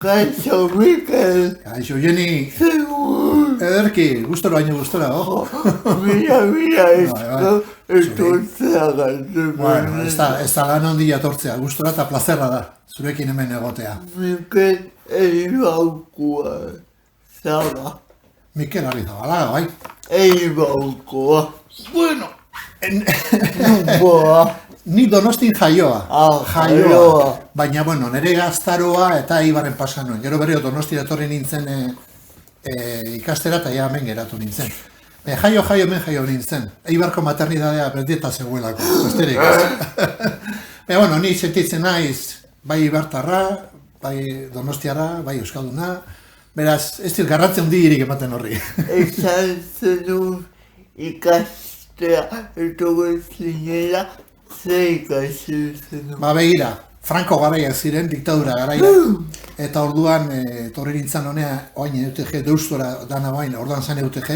Kaixo, Mikel. Kaixo, Jeni. Segur. Ederki, gustora baino gustora, Mira, etortzea galtzen. Bueno, ez da lan handia etortzea, gustora eta plazerra da, zurekin hemen egotea. Mikel Eibaukoa, zara. Mikel Arrizabalaga, bai? Eibaukoa. Bueno, Boa. ni Donostin jaioa. Jaioa. Baina, bueno, nire gaztaroa eta Eibarren pasa nuen. Gero berriro Donostira etorri nintzen ikastera eta ja hemen geratu nintzen. Hemen jaio nintzen. Eibarko maternidadea berdieta zegoelako, besterik ez. Bueno, ni sentitzen naiz, bai Eibartarra, bai Donostiarra, bai Euskalduna. Beraz, ez dut garrantzia handirik ematen horri. Esan zenun ikastea etorri zinela, ze ikasi zenun. Ba, begira, Franco garaiak ziren, diktadura garaia. Eta orduan, etorri nintzen honea, oain EUTG, deustora dana bain, orduan zen EUTG,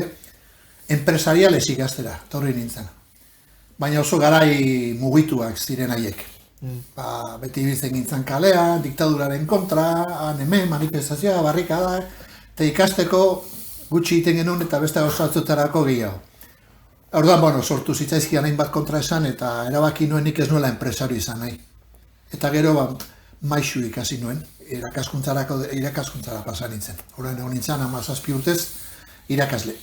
empresariales ikastera, etorri nintzen. Baina oso garai mugituak ziren haiek. Ba, beti ibiltzen gintzen kalea, diktaduraren kontra, hemen, manifestazioa, barrikadak, eta ikasteko gutxi egiten genuen eta beste gauzatzutarako gehiago. Orduan, bueno, sortu zitzaizkian hainbat kontra esan eta erabaki nuen nik ez nuela enpresario izan nahi. Eta gero, ba, maixu ikasi nuen, irakaskuntzara pasa nintzen. Horren egon nintzen, 17 urtez, irakasle.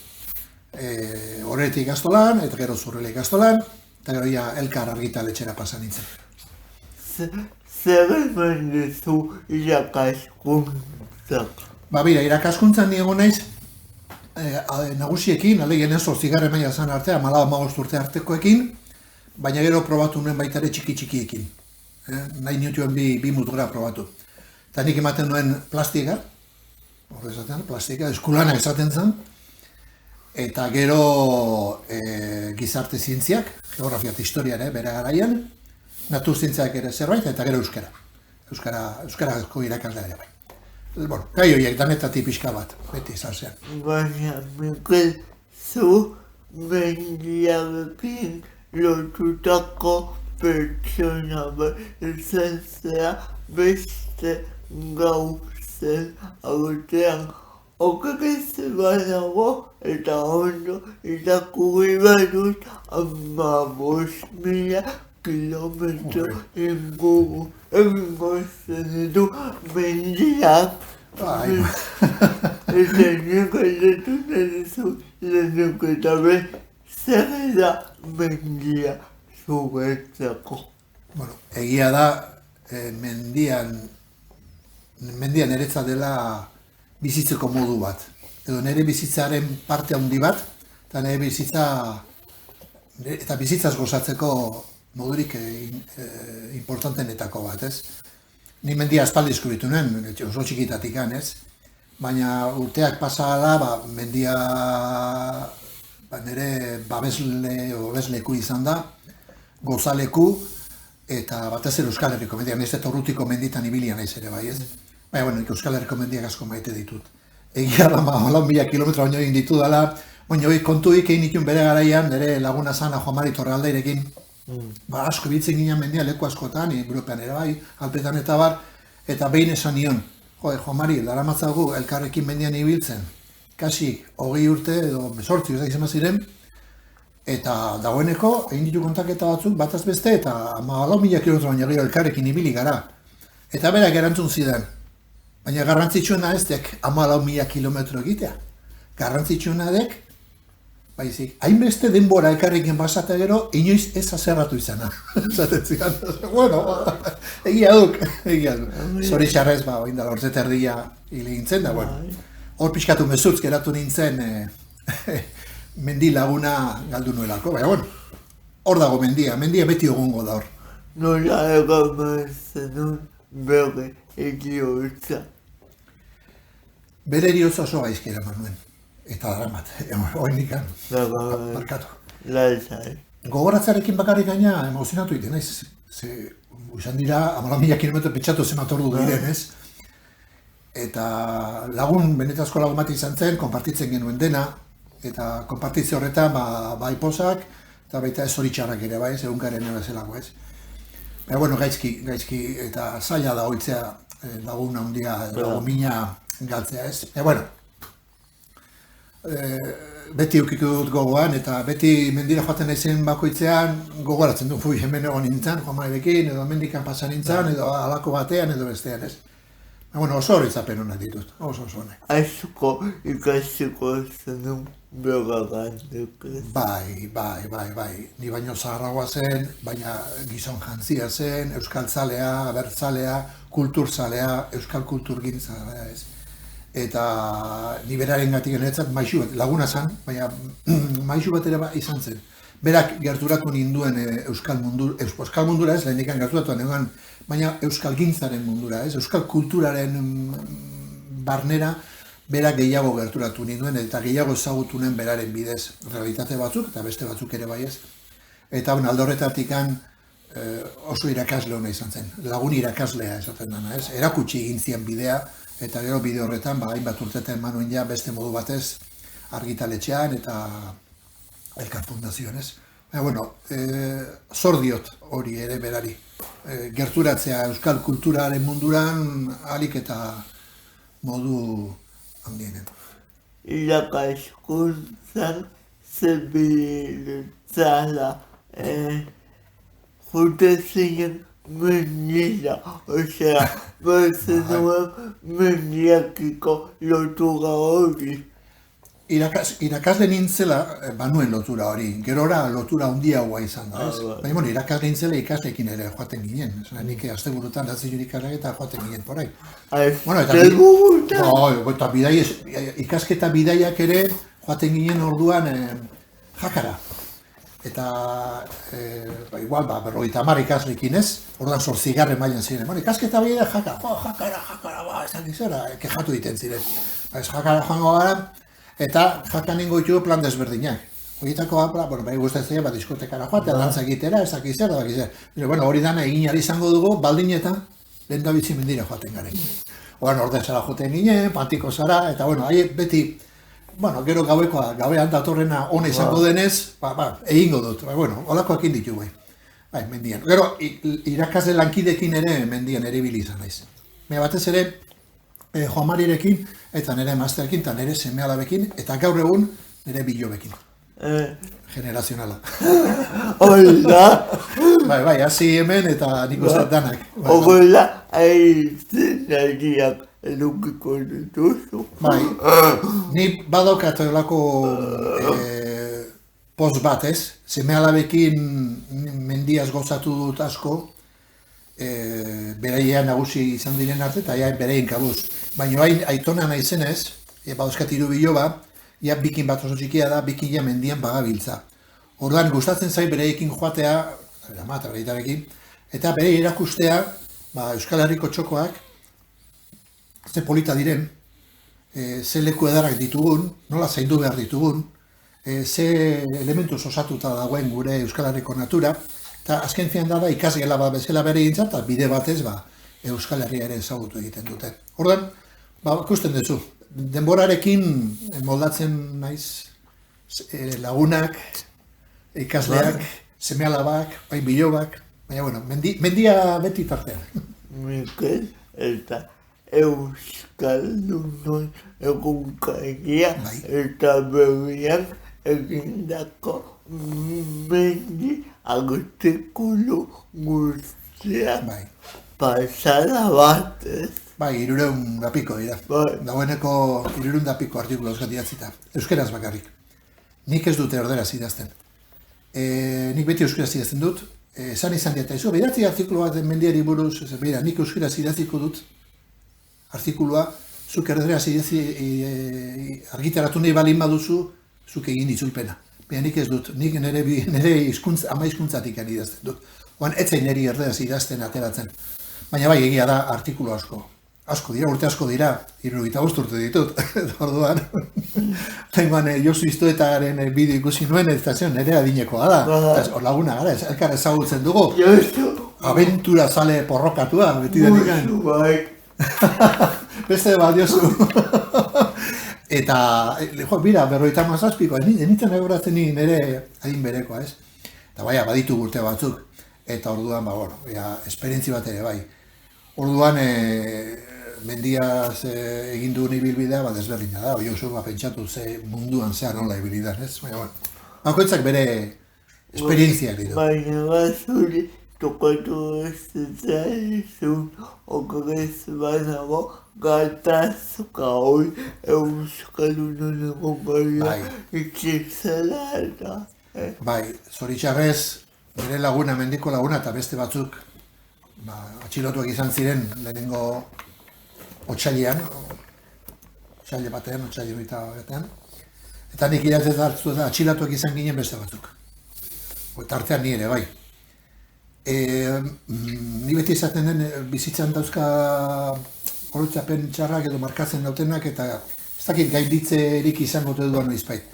Horretik ikastolan, eta gero Zurrele ikastolan, eta gero ja Elkar argitaletxera pasa nintzen. Zer eman duzu irakaskuntzak? Ba, bira, irakaskuntzan niego naiz, nagusiekin, alegien ez 8. maila zan arte, 14-15 urte artekoekin, baina gero probatu nuen baita ere txiki-txikiekin. Nahi nituen bi mutura probatu. Eta nik ematen nuen plastika, eskulana esaten zen, eta gero gizarte zientziak, geografia eta historia ere, bere garaian, natur zientziak ere zerbait, eta gero euskara. Euskarazko irakaslea ere bai. Bueno, gai horiek danetatik pixka bat, beti izan zean. Baina, Mikel, zu mendiarekin lotutako pertsona bat izan zera beste gauzen artean. Okerez banago eta ondo irakurri badut 15.000 kilometro inguru egingo zenitu mendiak. Eta nik aldatu nahizu lehenuk eta zer da mendia zuretzako. Bueno, egia da, mendian niretzat dela bizitzeko modu bat. Edo nire bizitzaren parte handi bat, eta nire bizitzaz gozatzeko modurik importantenetako bat, ez? Ni mendia aspaldi deskubritu nuen, oso txikitatik ez? Baina urteak pasa ala, mendia nire babesleku izan da, gozaleku, eta batez ere Euskal Herriko mendia, nire eta urrutiko menditan ibilian naiz ere bai, ez? Baina, bueno, Euskal Herriko mendiak asko maite ditut. Egia da, 1000 kilometro baino egin ditu dela, baina kontuik egin dituen bere garaian, nire laguna zana Juan Mari Torrealdairekin, asko biltzen ginen mendia leku askotan, European ere bai, Alpetan eta bar, eta behin esan nion, Juan Mari, daramatzagu elkarrekin mendian ibiltzen, kasi 20 urte edo 18 urte izan ziren, eta dagoeneko egin ditu kontaketa batzuk bataz beste, eta 14.000 kilometro baino gehiago elkarrekin ibili gara. Eta berak erantzun zidan, baina garrantzitsuena ez dek 14.000 kilometro egitea. Garrantzitsuena dek, baizik, hainbeste denbora elkarrekin basata gero, inoiz ez azerratu izana. Zaten zidan, bueno, egia duk. Zoritxarrez, oindala orte terdia hile gintzen, da, bueno. Hor pixkatu mezutz geratu nintzen mendi laguna galdu nuelako, baina, bueno, hor dago mendia beti egongo da hor. Nola egamen zenun bere eriotza? Bere eriotza oso gaizki eraman nuen. Eta daramat, oindikan, markatu. Lazai. Gogoratzarekin bakarrik gaina emozionatu egiten, naiz? Izan dira, 14.000 kilometro pentsatu zenbat ordu diren, ez? Eta benetazko lagun bat izan zen, konpartitzen genuen dena, eta konpartitze horretan, bai pozak, eta baita ez zoritxarrak ere, bai, egunkaren ebazelago, ez? Baina, bueno, gaizki, eta zaila da hoitzea lagun handia, lagun mina galtzea, ez? Bueno, beti eukiko dut gogoan, eta beti mendira joaten naizen bakoitzean gogoratzen du, hemen egon nintzen, Juanmarekin, edo mendikan pasa nintzen, edo alako batean, edo bestean, ez? Bueno, oso horitzapen honak ditut, oso honek. Asko ikasteko zenun begagantuk. Bai. Ni baino zaharragoa zen, baina gizon jantzia zen, euskaltzalea, abertzalea, kulturzalea, euskal kulturgintzalea, ez? Eta ni beraren gatik genetzat maisu bat, laguna zen, baina maisu bat ere izan zen. Berak gerturatu ninduen euskal mundura ez, lehendikan gerturatu negoen, baina euskal gintzaren mundura ez, euskal kulturaren barnera berak gehiago gerturatu ninduen, eta gehiago ezagutunen beraren bidez realitate batzuk, eta beste batzuk ere bai ez. Eta alde horretatik oso irakasle hona izan zen, lagun irakaslea esaten dana ez, erakutsi egin zien bidea, eta gero bide horretan, hainbat urteten manuen ja beste modu batez argitaletxean eta Elkar Fundazioan, ez? Zor diot hori ere berari. Gerturatzea euskal kulturaren munduran ahalik eta modu handienen. Irakaskuntzan zebiletzala jute zinen mendira, osea, zenuen mendiakiko lotura hori. Irakasle nintzela, banuen lotura hori, gerora lotura handiagoa izan da, ez? Baina, irakasle nintzela ikasleekin ere joaten ginen, nik asteburutan datzi ikasleak eta joaten ginen porai. Eta ikasketa bidaiak ere joaten ginen orduan jakara. Eta, igual, 50 ikasleekin ez, orduan 8. mailan ziren. Ikasketa bidea jakara, ez dakit zera, kexatu egiten ziren. Jakara joango gara, eta jakan ningo ditu plan desberdinak. Horietako, bai guztatzen diskotekara joatea, dantza egitera, ez dakit zer, hori dana egin izango dugu, baldin eta lehen da bitzi mendira joaten garen. Orden zara joaten ginen, pantiko zara, eta beti, gero gabean datorrena ona izango denez, egingo dut, holakoak inditu bai, mendian. Gero, irakasle lankidekin ere mendian ere izan naiz. Batez ere, Joan Marirekin, eta nire emaztearekin, eta nire seme-alabekin, eta gaur egun nire bilobekin. Generazionala. Hola! Bai, hasi hemen eta nik uste danak. Hola, zenariak edukiko dituzu. Bai, ni badaukat olako post bat ez, seme-alabekin mendiaz gozatu dut asko, bereia nagusi izan diren arte, eta berein kabuz. Baina aitona naizenez, badauzkat 3 biloba, bikin bat oso txikia da, bikin mendian bagabiltza. Orduan gustatzen zait bereekin joatea, eta bere erakustea, Euskal Herriko txokoak, ze polita diren, ze leku edarrak ditugun, nola zaindu behar ditugun, ze elementuz osatuta dagoen gure Euskal Herriko natura, eta azken fian da ikasgela bat bezala bere gintzat, eta bide batez Euskal Herria ere ezagutu egiten dute. Orduan, ikusten duzu, denborarekin moldatzen naiz lagunak, ikasleak, seme-alabak, bilobak, baina, mendia beti tartean. Mikel eta Euskaldunon egunkaria eta berriak egindako mendi artikulu guztiak pasada bat ez. Bai, 300 apiko dira. Dagoeneko 300 apiko artikulu euskat idatzita. Euskeraz bakarrik. Nik ez dute erderaz idazten. Nik beti euskeraz idazten dut. Esan izan dieta izo, idatzi artikulu bat mendiari buruz, nik euskeraz idatziko dut artikulua, zuk erderaz argitaratu nahi balin baduzu, zuk egin itzulpena. Baina nik ez dut, nik nire ama hizkuntzatik idazten dut. Oan etzein niri erderaz idazten ateratzen. Baina bai, egia da artikulu asko. Asko dira, urte asko dira, 75 urte ditut, orduan. Tengoan Josu Iztuetaren bideo ikusi nuen, eta nire adinekoa da. Hor laguna gara, elkar ezagutzen dugu. Abentura zale porrokatua, beti denikan. Beste bat, Josu. Eta, bira, 57, nintzen egoratzen nire adin berekoa, ez? Eta bai, baditu urte batzuk. Eta orduan, esperientzi bat ere bai. Orduan, mendiaz egin duen ibilbidea, desberdina da. Josu pentsatu ze munduan zehar nola ibilidan, ez? Baina, bakoitzak bere esperientziak dira. Baina bazuri tokatu ez zaizun okrez banago gatazka hori Euskaldunon egon gaia ikizela eta. Bai, zoritxarrez, bere laguna, mendiko laguna eta beste batzuk atxilotuak izan ziren lehenengo otsailean, otsaile batean, otsaile batean, eta nik idatzez hartu da atxilatuak izan ginen beste batzuk. Tartean ni ere, bai. Ni beti izaten den bizitzan dauzka horretzapen txarrak edo markatzen dautenak eta ez dakit gainditzerik izango duan noizbait.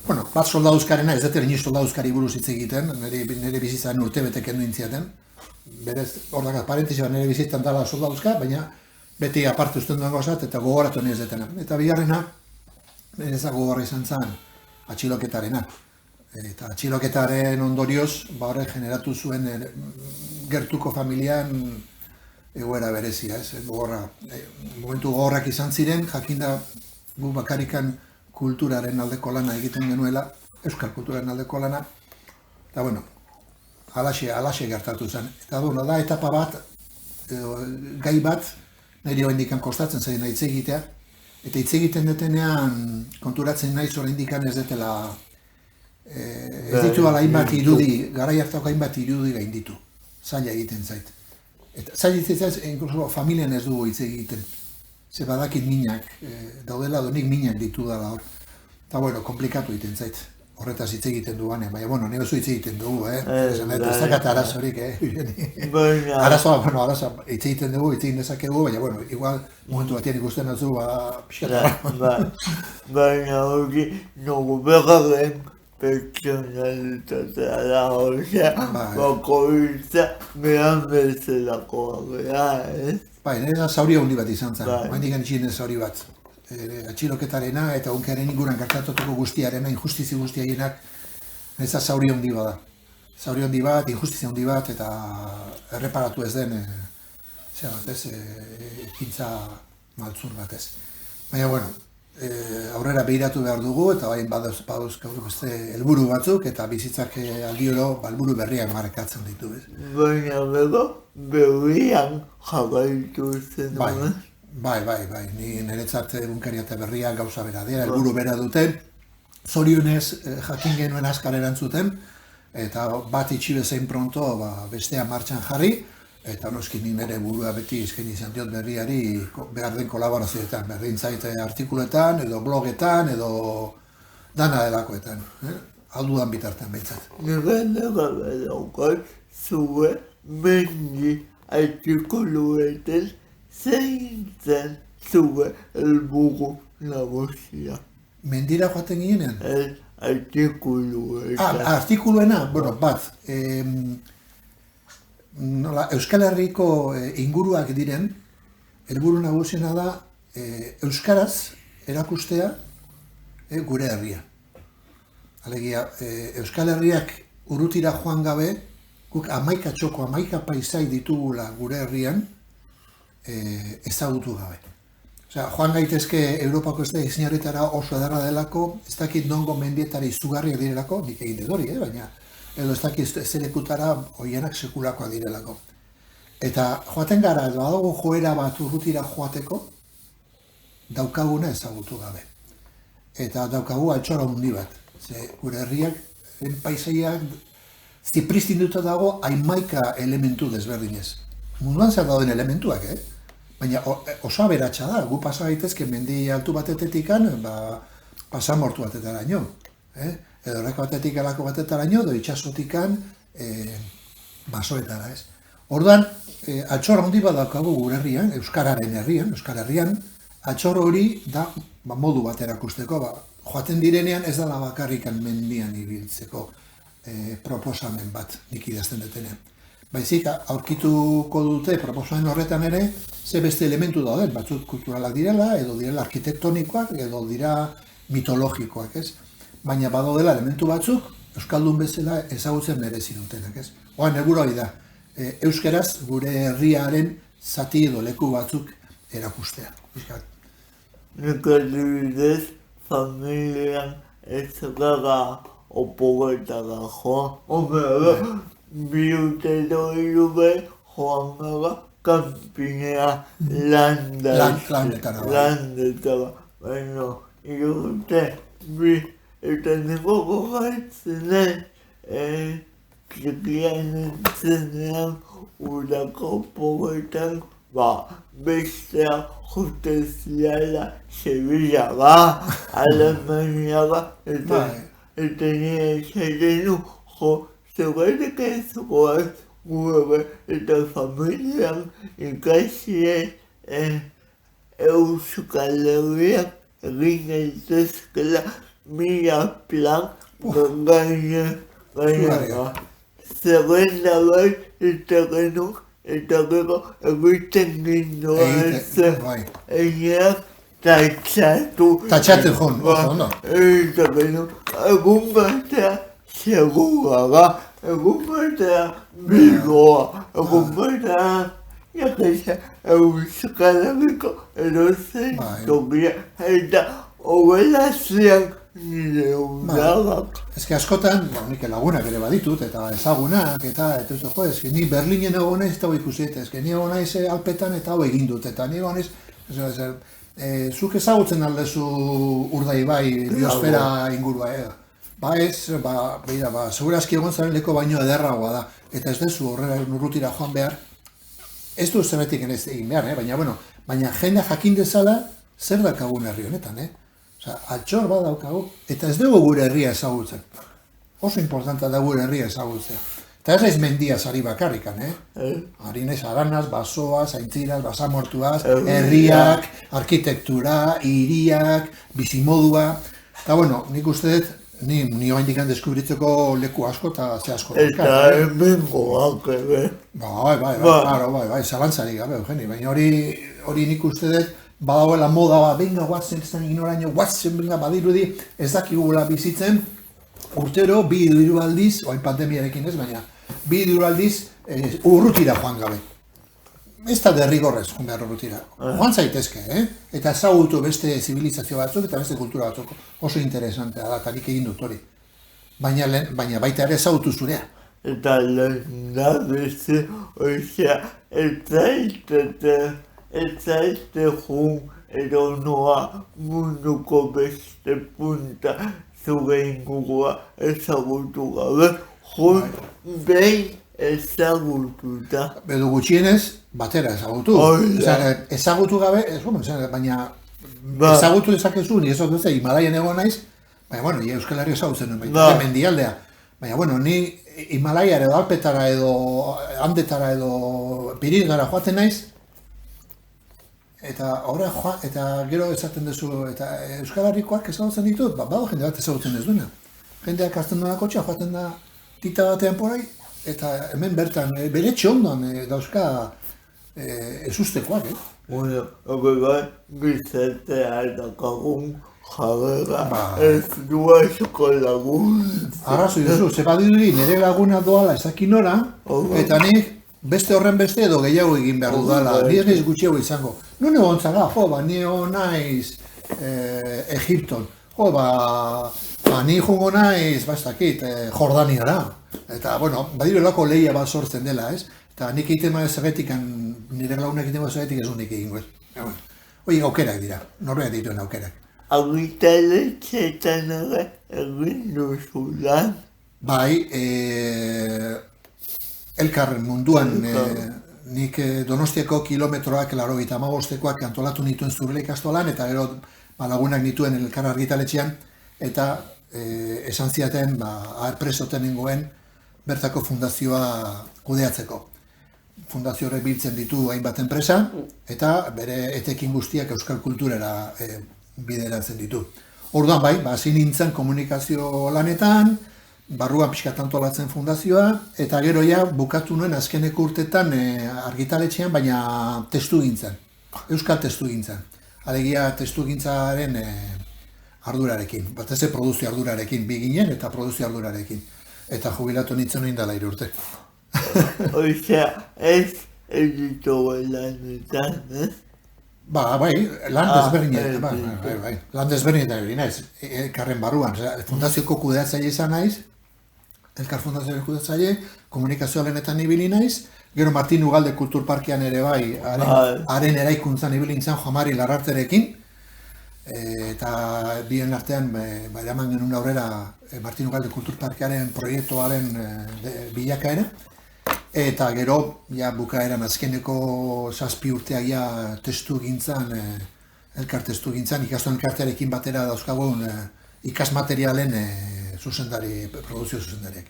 Bueno, bat soldaduzkarena, ez dut ere soldaduzkari buruz hitz egiten, nire bizitzan urtebete kendu intziaten. Berez, hor dakat, parentesi nire bizitzan dala soldaduzka, baina beti aparte usten duen gozat eta gogoratu nire ez detena. Eta bigarrena, berezak gogorra izan zen atxiloketarena. Eta atxiloketaren ondorioz, horrek generatu zuen gertuko familian egoera berezia, ez? Momentu gogorrak izan ziren, jakinda gu bakarikan kulturaren aldeko lana egiten genuela, euskal kulturaren aldeko lana, eta bueno, alaxe gertatu zen. Eta bueno, da etapa bat, gai bat, niri oraindik kostatzen zaien hitz egitea, eta hitz egiten detenean konturatzen naiz oraindik ez detela ez ditu ala hainbat irudi, garai hartako hainbat irudi gainditu. Zaila egiten zait. Eta zaila egiten zait, inkluso familian ez dugu hitz egiten. Ze badakit minak, daudela donik minak ditu dala hor. Eta bueno, komplikatu egiten zait. Horretaz hitz egiten duanean, baina bueno, nire oso hitz egiten dugu, ez dakat arazorik, arazoa hitz egiten dugu, hitz egin dezakegu, baina bueno, igual momentu batien ikusten dutzu, pixkatara. Baina hori, nogu begarren pertsonalitatea da, osea, bakoitza behan bezalakoa gara, ez? Bai, nire da zauri handi bat izan zen, haindik antxinen zauri bat. Atxiloketarena eta unkaren inguran gertatuko guztiarena, injustizi guztiaienak, nire da zauri handi bat da. Zauri handi bat, injustizi handi bat, eta erreparatu ez den, ekintza maltzur bat ez. Baina, bueno, aurrera behiratu behar dugu, eta bain badauzkagu beste helburu batzuk, eta bizitzak aldioro helburu berriak markatzen ditu. Baina bego, berrian jarraitu zen. Bai, ni niretzat egunkaria eta berria gauza bera dira, helburu bera duten, zorionez jakin genuen azkar erantzuten, eta bat itxi bezain pronto bestea martxan jarri, eta noski nire burua beti eskaini izan diot berriari behar den kolaborazioetan, berdin zaite artikuletan, edo blogetan, edo dana delakoetan, aldudan bitartean behintzat. Nire gabe daukat zure mendi artikuluetan zein zen zure helburu nagusia. Mendira joaten ginean? Artikuluetan. Artikuluena? Bueno, bat. Euskal Herriko inguruak diren, helburu nagusiena da euskaraz erakustea gure herria. Alegia, Euskal Herriak urrutira joan gabe, guk 11 txoko, 11 paisai ditugula gure herrian, ezagutu gabe. Osea, joan gaitezke Europako ez da izinarretara oso edarra delako, ez dakit nongo mendietara izugarriak direlako, nik egin edori, baina edo ez dakit zelekutara hoienak sekulakoak direlako. Eta joaten gara, edo badago joera bat urrutira joateko, daukaguna ezagutu gabe. Eta daukagu altxora handi bat. Ze gure herriak, paisaiak, zipristinduta dago 11 elementu desberdinez. Munduan zer dauden elementuak, baina oso aberatsa da, gu pasa gaitezke mendi altu batetetikan, pasamortu batetaraino. Edo horreko batetik alako batetaraino, edo itxasotikan basoetara, ez. Orduan, altxor handi bat daukagu gure herrian, Euskararen herrian, Euskal Herrian, altxor hori da modu bat erakusteko, joaten direnean ez dela bakarrikan mendian ibiltzeko proposamen bat nik idazten detenean. Baizik, aurkituko dute proposamen horretan ere, ze beste elementu dauden, batzuk kulturalak direla, edo direla arkitektonikoak, edo dira mitologikoak, ez? Baina badodela elementu batzuk, euskaldun bezala ezagutzen merezi dutenak, ez? Oan, helburu hori da, euskeraz gure herriaren zati edo leku batzuk erakustea. Nik adibidez, familian ez gara opogetara joan. Bi urte edo hiru behar joan gara kanpinea landetara. Baina, hiru urte, bi, eta niko gogatzen txikian entzenean udako opogetan, bestea justiziala Sevillara, Alemaniara, eta nire esaten du, zergatik ez goaz gure eta familian ikasien Euskal Herriak egin daitezkela mila plan gainera. Zerrenda bat eta genuk eta gero egiten gindoan egiak tatxatu joan, oso ondo. Eta gero egun batean segura, egun batean Bilboa, egun batean Euskal Herriko edozein tokia eta horrela zian nire udagak. Ez que askotan, nik lagunak ere baditut, eta ezagunak, eta ni Berlinen egon naiz eta hau ikusi, ez que ni egon naiz Alpetan eta hau egin dut, eta ni egon naiz, zuk ezagutzen aldezu Urdaibai biosfera ingurua, ez, segurazki egon zaren leko baino ederragoa da, eta ez dezu horrela urrutira joan behar, ez du zerretik egin behar, baina jendea jakin dezala zer dakagun herri honetan, altxor bat daukagu, eta ez dugu gure herria ezagutzen. Oso importanta da gure herria ezagutzea. Eta ez naiz mendiaz ari bakarrikan, Ari naiz aranaz, basoaz, aintziraz, basamortuaz, herriak, arkitektura, hiriak, bizimodua. Eta nik uste dut, ni oraindik deskubritzeko leku asko eta ze asko. Eta hemengoak ere. Bai, zalantzarik gabe, Eugeni, baina hori nik uste dut, badagoela moda bat, benga, guatzen, ez da ignoraino, guatzen, benga, badirudi, ez dakigula bizitzen, urtero, 2 aldiz, oain pandemiarekin ez, baina, 2 aldiz urrutira joan gabe. Ez da derrigorrez, joan behar urrutira. Joan zaitezke, Eta ezagutu beste zibilizazio batzuk eta beste kultura batzuk. Oso interesantea da, eta nik egin dut hori. Baina baita ere ezagutu zurea. Eta lehen da beste, ez zaite jun edo noa munduko beste punta zure ingurua ezagutu gabe, jun behin ezagututa. Edo gutxienez, batera ezagutu. Ezagutu gabe, baina ezagutu dezakezu, ni ezagutu ez Himalaian egon naiz, baina, ni Euskal Herria ezagutzen nuen, baina mendialdea. Baina, ni Himalaiara edo Alpetara edo Andetara edo Pirinetara joaten naiz, eta gero esaten duzu, eta Euskal Herrikoak ezagutzen ditut, badago jende bat ezagutzen ez duena. Jendeak hartzen duena kotxea, joaten da tita batean porai, eta hemen bertan, bere txondoan dauzka ezustekoak, Hori gizatea dakagun jarrera ez duazuko lagun. Arrazoi duzu, ze badirudi nire laguna doala ezakinora, eta nik beste horren beste edo gehiago egin behar dudala, ni ez naiz gutxiago izango. Nune gontzara, ni naiz Egipton, ni jungo naiz, ez dakit, Jordaniara. Eta, badirelako lehia bat sortzen dela, ez? Eta nik egiten bat ezagetik, nire lagunak egiten bat ezagetik ez honik egingo ez. Hoi, aukerak dira, norbait dituen aukerak. Argitaletxeetan ere egin duzulan? Bai, elkar munduan, nik Donostiako kilometroak, 95-koak antolatu nituen Zurle ikastolan, eta gero lagunak nituen elkar argitaletxean, eta esan ziaten, presoten nengoen, bertako fundazioa kudeatzeko. Fundazio horrek biltzen ditu hainbat enpresa, eta bere etekin guztiak euskal kulturera bideratzen ditu. Orduan bai, hasi nintzen komunikazio lanetan, barruan pixkat antolatzen fundazioa, eta gero ja bukatu nuen azkeneko urtetan argitaletxean, baina testu gintzen, euskal testu gintzen. Alegia testu gintzaren ardurarekin, batez produzio ardurarekin, bi ginen eta produzio ardurarekin. Eta jubilatu nintzen noin dela 3 urte. Osea, ez editore lanetan, ez? Bai, lan desberdinetan, bai. bai. Lan desberdinetan egin naiz, elkarren barruan. Fundazioko kudeatzaile izan naiz, elkar fundazioaren kudeatzaile, komunikazioalenetan ibili naiz, gero Martin Ugalde Kulturparkean ere bai, haren eraikuntzan ibili nintzen Joamari Larrarterekin, eta bien artean eraman genuen aurrera Martin Ugalde Kulturparkearen proiektuaren bilakaera. Eta gero, ja bukaeran azkeneko 7 urteak ja testu gintzan, elkar testu gintzan, ikastoen elkartearekin batera dauzkagun ikasmaterialen zuzendari, produzio zuzendariak.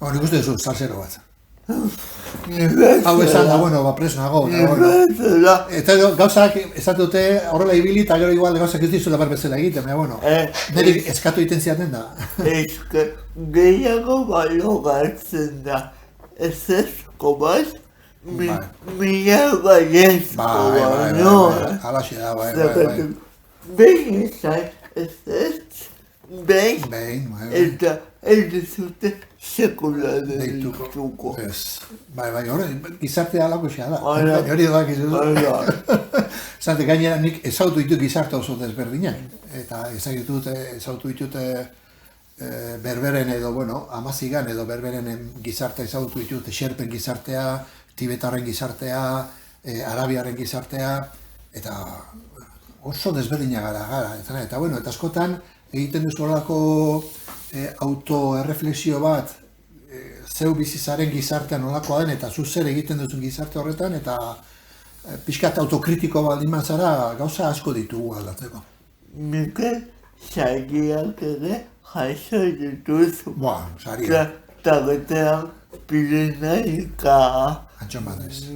Nik uste duzu, salsero bat. Hau esan da, bueno, preso nago. Eta gauzak, esate dute, horrela ibili, eta gero igual gauzak ez dizula berbezela egiten, baina, niri eskatu egiten ziaten da. Gehiago balogatzen da. Ezezko bat, mila baiezko bat, no? Alaxe da, bai. Behin izan, ezez, behin, eta ez dizute sekula deituko. Bai, hori, gizartea alako xea da. Hori da, zante gainera nik ezautu ditut gizarte oso desberdinak. Eta ezautu ditut berberen edo, amazigan edo berberen gizartea ezagutu ditut, xerpen gizartea, tibetarren gizartea, arabiaren gizartea, eta oso desberdinak gara. Eta askotan egiten duzu horako autoerreflexio bat, zeu bizizaren gizartean nolakoa den, eta zu zer egiten duzun gizarte horretan, eta pixkat autokritiko baldin mazara gauza asko ditugu aldatzeko. Mikel, sariak ere, jaso dituzu. Sariak. Tabetean Pirenaika. Antxon bat ez.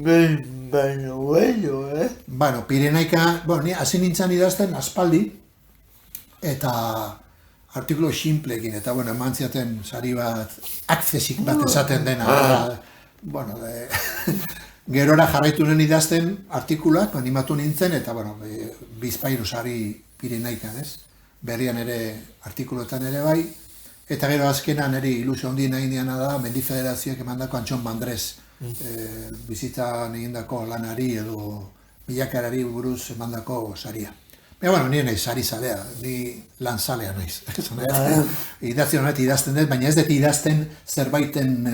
Bueno, Pirenaika, ni hasi nintzen idazten aspaldi, eta artikulu simplekin, eta eman ziaten sari bat, akzesik bat esaten dena. Gerora jarraitu nuen idazten artikulak, animatu nintzen, eta bizpairu sari Pirenaikan, ez? Berrian ere, artikuluetan ere bai, eta gero azkenan ere ilusio handi nahi diana da, Mendi Federazioak emandako Antxon Bandrez bizitzan egindako lanari edo bilakarari buruz emandako saria. Nire nahi sari zalea, ni lan zalea naiz. Idatzen honet idazten dut, baina ez dut idazten zerbaiten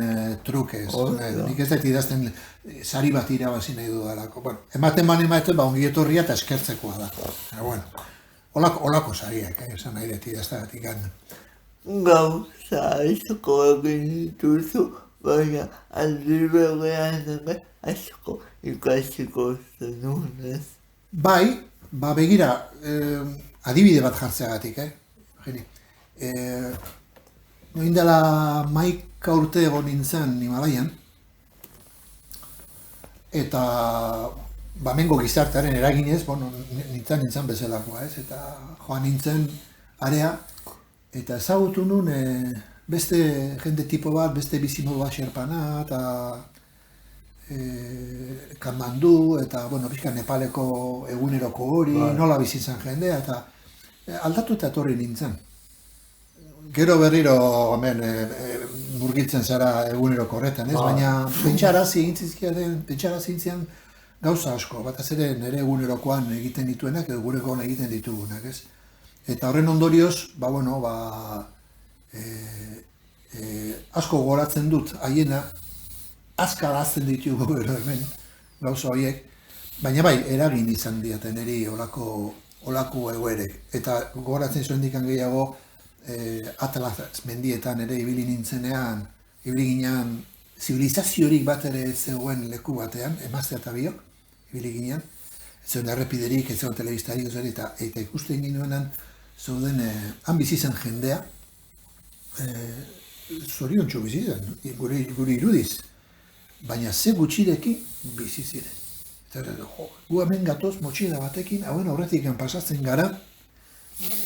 trukez. Nik ez dut idazten sari bat irabazi nahi dudalako. Ematen ongi etorria eta eskertzekoa da. Olako sariak, esan nahi dut idaztegatik gana. Gauza asko egin dituzu, baina aldi berean asko ikasiko zenun, ez? Bai, begira, adibide bat jartzeagatik, Noindela 11 urte egon nintzen Himalaian, eta bamengo gizartearen eraginez, nintzen bezalakoa, ez? Eta joan nintzen area, eta ezagutu nun beste jende tipo bat, beste bizimodu bat xerpana, eta Kathmandu, eta, pixka Nepaleko eguneroko hori, nola bizitzen jendea, eta aldatu eta etorri nintzen. Gero berriro, murgiltzen zara eguneroko horretan, ez? Baina pentsarazi egin gauza asko, batez ere nire egunerokoan egiten dituenak, edo gurekoan egiten ditugunak, ez? Eta horren ondorioz, asko goratzen dut haiena, azkar azten ditugu hemen, gauza horiek, baina bai, eragin izan diaten eri olako egoerek. Eta gogoratzen zuen dikan gehiago, Atlas mendietan ere ibili nintzenean, ibili ginean, zibilizaziorik bat ere ez zegoen leku batean, emaztea eta biok, ibili ginean, ez zegoen errepiderik, ez zegoen telebistarik, eta ikusten ginean, zeuden, han bizi zen jendea, zoriontsu bizi zen, gure irudiz, baina ze gutxirekin bizi ziren. Gu hemen gatoz motxila batekin, hauen aurretik pasatzen gara,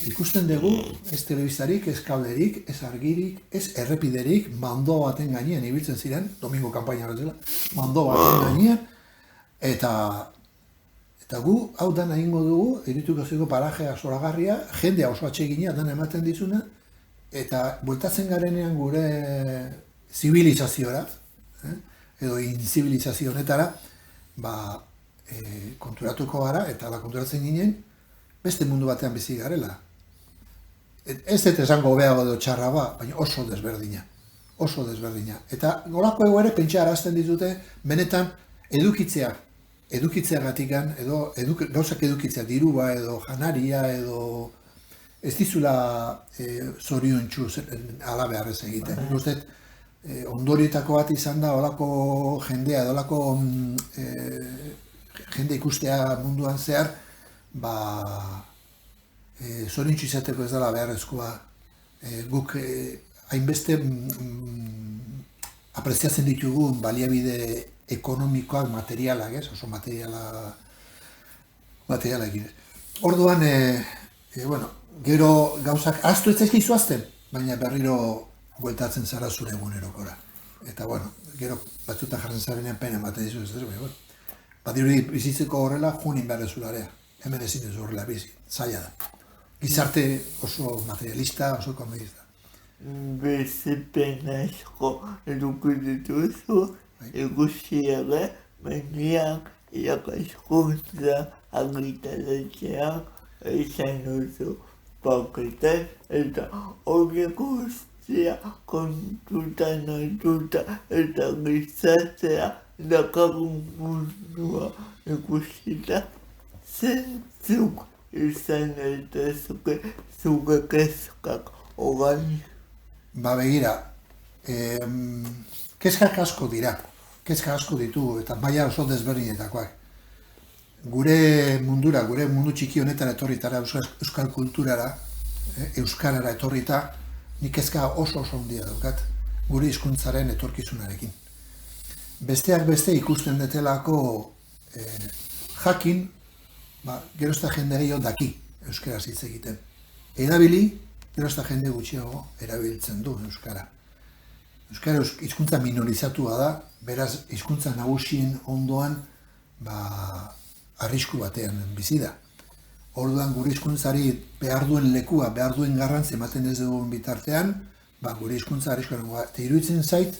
ikusten dugu ez telebistarik, ez kablerik, ez argirik, ez errepiderik, mando baten gainean ibiltzen ziren, domingo kanpaina bezala, mando baten gainean, eta gu hau dan egingo dugu, irituko zego parajea zoragarria, jendea oso atsegina dan ematen dizuna, eta bueltatzen garenean gure zibilizazioa, edo inzibilizazio honetara, konturatuko gara, eta konturatzen ginen, beste mundu batean bizi garela. Ez dut esango hobeago edo txarragoa, baina oso desberdina. Oso desberdina. Eta golako ere pentsa arazten ditute, benetan edukitzeagatikan, edo gauzak edukitzea, dirua edo janaria edo ez dizula zoriontsu ala beharrez egiten. Uste, ondorietako bat izan da olako jendea, edo olako jende ikustea munduan zehar, zoriontsu izateko ez dela beharrezkoa. Guk hainbeste apreziatzen ditugun baliabide ekonomikoak, materialak, ez? Oso materialak. Orduan, gero gauzak ahaztu ez zaizkizu azten, baina berriro bueltatzen zara zure egunerokora. Eta, gero batzuta jarren zarenean pena ematen dizu ez da, badirudi bizitzeko horrela junin behar dezularea. Hemen ezin ez horrela bizi, zaila da. Gizarte oso materialista, oso komedista. Beste pena asko eduki dituzu, ikusiaga, baina irakaskuntza argitaratzea izan duzu paketan, eta hori guztia kontutan hartuta eta gizatzea dakargun mundua ikusita, zentzuk izan eta zuke kezkak orain. Begira, kezkak asko dira, kezkak asko ditugu eta maila oso desberdinetakoak. Gure mundura, gure mundu txiki honetan etorritara, euskal kulturara, euskarara etorrita, nik kezka oso handia daukat, gure hizkuntzaren etorkizunarekin. Besteak beste ikusten detelako jakin, gerozta jende gehiago daki euskaraz hitz egiten. Erabili, gerozta jende gutxiago erabiltzen du euskara. Euskara hizkuntza minorizatua da, beraz hizkuntza nagusien ondoan arrisku batean bizi da. Orduan gure hizkuntzari behar duen lekua, behar duen garrantzi ematen ez dugun bitartean, gure hizkuntza arriskuan goa. Eta iruditzen zait,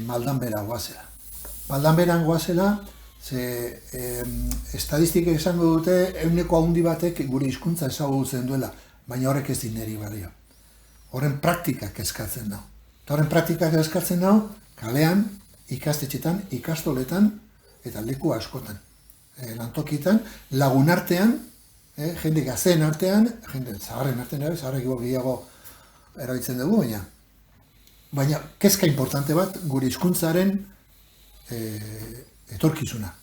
maldanbera goazela. Maldanberan goazela, ze estadistikek esango dute, 100 handi batek gure hizkuntza ezagutzen duela, baina horrek ez dineri balio. Horren praktikak eskatzen nau. Eta horren praktikak eskatzen nau, kalean, ikastetxetan, ikastoletan, eta leku askotan. Lantokietan, lagun artean, jende gazteen artean, jende zaharren artean, zaharrek gehiago erabiltzen dugu, baina kezka importante bat gure hizkuntzaren etorkizuna.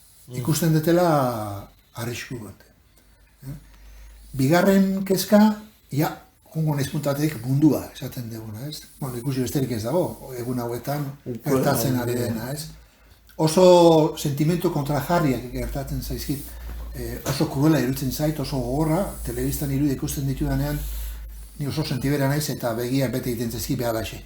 Ikusten dutela arrisku bat. Bigarren kezka, jungo naiz puntatik mundua esaten duguna, ez? Ikusi besterik ez dago, egun hauetan gertatzen ari dena, ez? Oso sentimentu kontrajarriak gertatzen zaizkit, oso kruela iruditzen zait, oso gogorra, telebistan irudi ikusten ditudanean, ni oso sentibera naiz eta begiak bete egiten zaizkit behalaxe.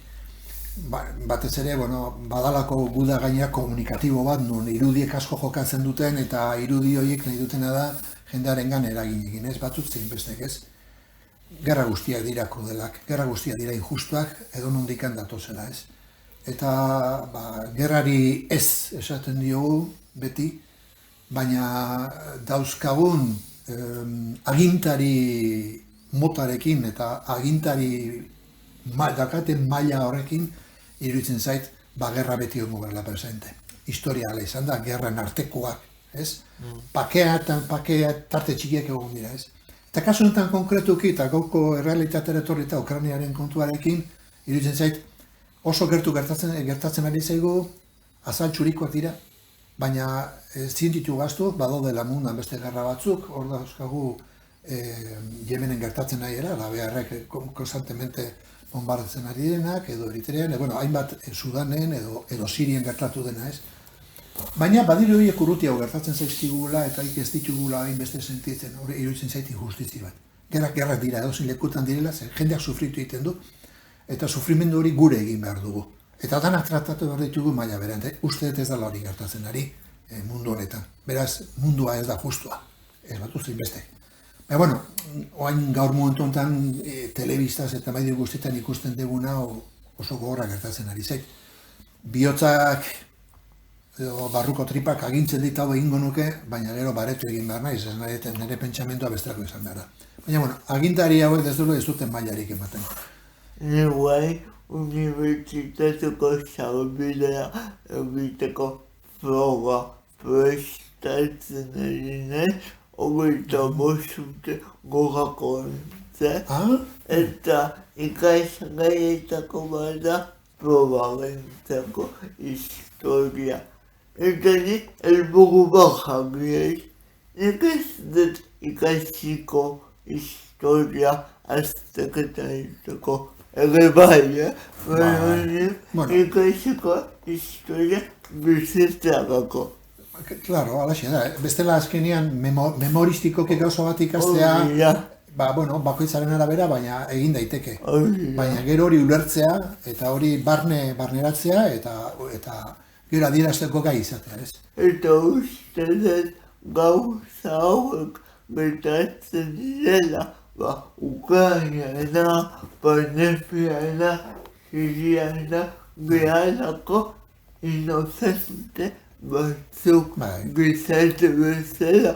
Batez ere, badalako guda gainera komunikatibo bat, non irudiek asko jokatzen duten eta irudi horiek nahi dutena da jendearengan eragin egin, ez? Batzuk zein bestek, ez? Gerra guztiak dira krudelak, gerra guztiak dira injustuak, edo nondikan datozela, ez? Eta gerrari ez esaten diogu beti, baina dauzkagun agintari motarekin eta agintari dakaten maila horrekin iruditzen zait, gerra beti hongo berla presente. Historia ala izan da, gerran artekoak, ez? Pakea tarte txikiak egon dira, ez? Eta kasu honetan konkretuki eta gauko errealitatera etorrita Ukrainiaren kontuarekin, iruditzen zait, oso gertu gertatzen ari zaigu, azaltxurikoak dira, baina ezin ditu gaztu, badaudela mundan beste gerra batzuk, hor dauzkagu Yemenen gertatzen ari era, beharrek konstantemente bombardatzen ari denak, edo Eritrean, hainbat Sudanen edo Sirien gertatu dena, ez? Baina badiru horiek urruti hau gertatzen zaizkigula eta ez ditugula hainbeste sentitzen, hori iruditzen zait injustizi bat. Gerrak dira, edozin lekutan direla, jendeak sufritu egiten du, eta sufrimendu hori gure egin behar dugu. Eta danak tratatu behar ditugu maila beran, uste dut ez dela hori gertatzen ari mundu honetan. Beraz, mundua ez da justua, ez bat uste inbeste. Baina, oain gaur momentu honetan telebistaz eta maidio guztietan ikusten duguna oso gogorra gertatzen ari zait. Bihotzak edo barruko tripak agintzen dit hau egingo nuke, baina gero baretu egin behar naiz, ez nahi nire pentsamendua bestelako izan behar da. Baina, bueno, agintari hauek ez duten mailarik ematen. Ni guai, unibertsitateko sarbidea egiteko froga prestatzen ari naiz, 25 urte gorako nintzen, eta ikasgaietako bada probarentzako historia. Eta ni helburu bat jarri, nik ez dut ikasiko historia azterketa egiteko ere bai, ikasiko historia bizitzarako. Claro, alaxe da, bestela azkenean memoristikoki gauza bat ikastea, bakoitzaren arabera, baina egin daiteke. Baina gero hori ulertzea, eta hori barneratzea, eta gero adierazteko gai izatea, ez? Eta uste dut gauza hauek betatzen direla, Ukrainana, pandemiana, Siriana, behalako inozente batzuk gizarte bezala,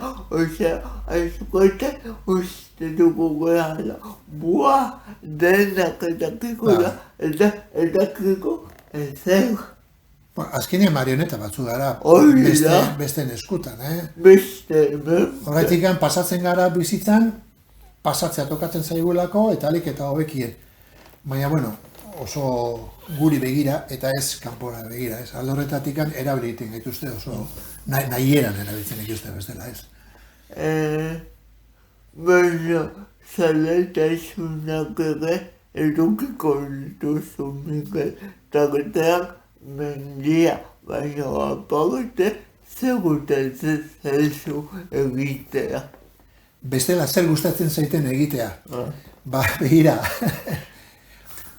askotan uste dugu gehala, denak edakiko da, edakiko ezer. Azkenean marioneta batzu gara, besteen eskutan, Horretik pasatzen gara bizitzan, pasatzea tokatzen zaigulako, eta alik eta hobekien. Baina, oso guri begira, eta ez kanpora begira, ez? Alde horretatik erabiliten gaituzte, oso nahieran erabiltzen gaituzte bestela, ez? Baina, zaletasunak ere edukiko dituzu, Mikel, tarteak mendia, baina aparte, segutatzen zaizu egitea. Bestela, zer gustatzen zaiten egitea? Begira,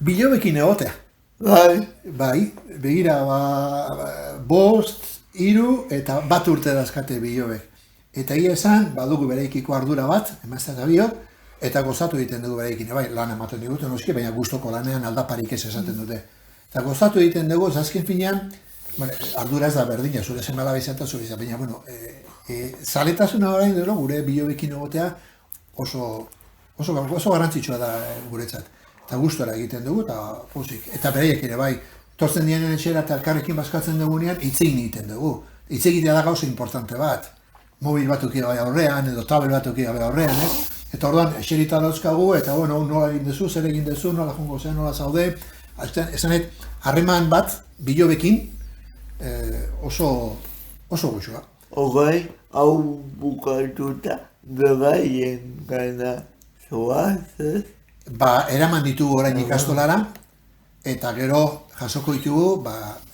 bilobekin egotea. Bai, begira, 5, 3 eta 1 urte dazkate bilobek. Eta egia esan, badugu bereikiko ardura bat, emazteak biok, eta gozatu egiten dugu bereikin. Bai, lan ematen diguten noski, baina gustoko lanean aldaparik ez esaten dute. Eta gozatu egiten dugu, azken finean, ardura ez da berdina, zure semala bizata zure izan, baina, zaletasuna orain dero, gure bilobekin egotea oso garrantzitsua da guretzat. Eta gustora egiten dugu, eta pozik. Eta bereiek ere, bai, tortzen dienen etxera eta elkarrekin bazkatzen dugunean, hitz egiten dugu. Hitz egitea da gauza importante bat. Mobil batuk bai aurrean, edo tabel batuk bai aurrean, ez? Eta orduan, eserita dauzkagu, eta nola egin dezu, zer egin dezu, nola jongo zen, nola zaude. Esanet, harreman bat, bilobekin, oso gutxua. Hogei, hau bukatuta, beraien gana zoaz, ez? Eraman ditugu orain ikastolara, eta gero jasoko ditugu,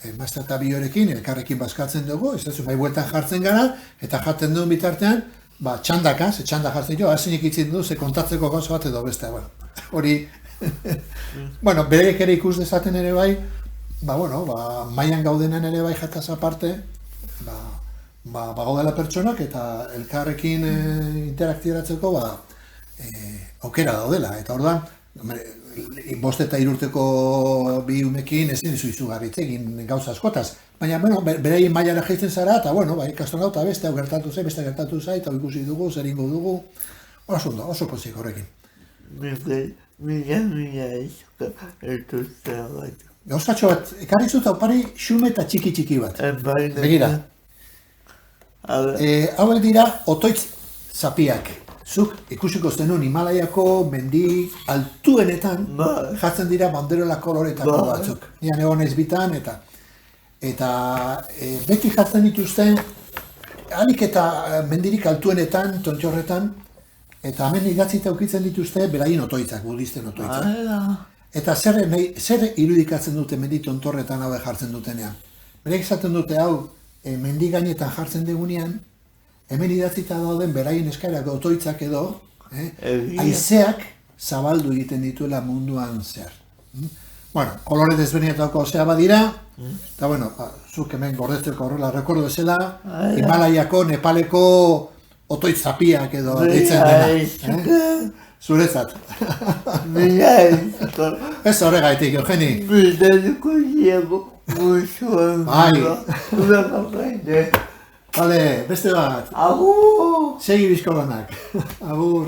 emazte eta biorekin, elkarrekin bazkatzen dugu, ez da bai bueltan jartzen gara, eta jartzen duen bitartean, txandaka, ze txanda jartzen dugu, hazinik itzin du, ze kontatzeko gauza bat edo beste, hori, bereik ere ikus dezaten ere bai, mailan gaudenan ere bai jataz aparte, gaudela pertsonak, eta elkarrekin interaktiratzeko, aukera daudela, eta orduan, 5 eta 3 urteko bi umekin ezin izugarritz egin gauza askotaz. Baina, beraien mailara jaitzen zara, eta, ikastola eta beste, hau gertatu zai, beste gertatu zai, eta ikusi dugu, zer ingo dugu, oso pozik horrekin. Mila eska, ertuztea bat. Gauzkatxo bat, ekarri zut opari xume eta txiki bat. Begira. Hauek dira, otoitz zapiak. Zuk ikusiko zenun Himalaiako mendi altuenetan jartzen dira banderola koloretako batzuk. Nian egon ez bitan, eta beti jartzen dituzten, alik eta mendirik altuenetan, tontxorretan, eta hemen idatzita ukitzen dituzte beraien otoitzak, budisten otoitzak. Eta zer irudikatzen dute mendi tontorretan hau jartzen dutenean. Berek esaten dute hau, mendi gainetan jartzen dugunean, hemen idatzita dauden beraien eskaerak otoitzak edo, haizeak zabaldu egiten dituela munduan zer. Kolore desberdinetako zea badira, eta zuk hemen gordetzeko horrela rekordo ezela, Himalaiako, Nepaleko otoitz zapiak edo deitzen dena. Zuretzat. Ez horregaitik, Eugeni. Bidaliko diego Musuan Bai. Una campaña. Bale, beste bat. Agur! Segi bizkolanak. Agur.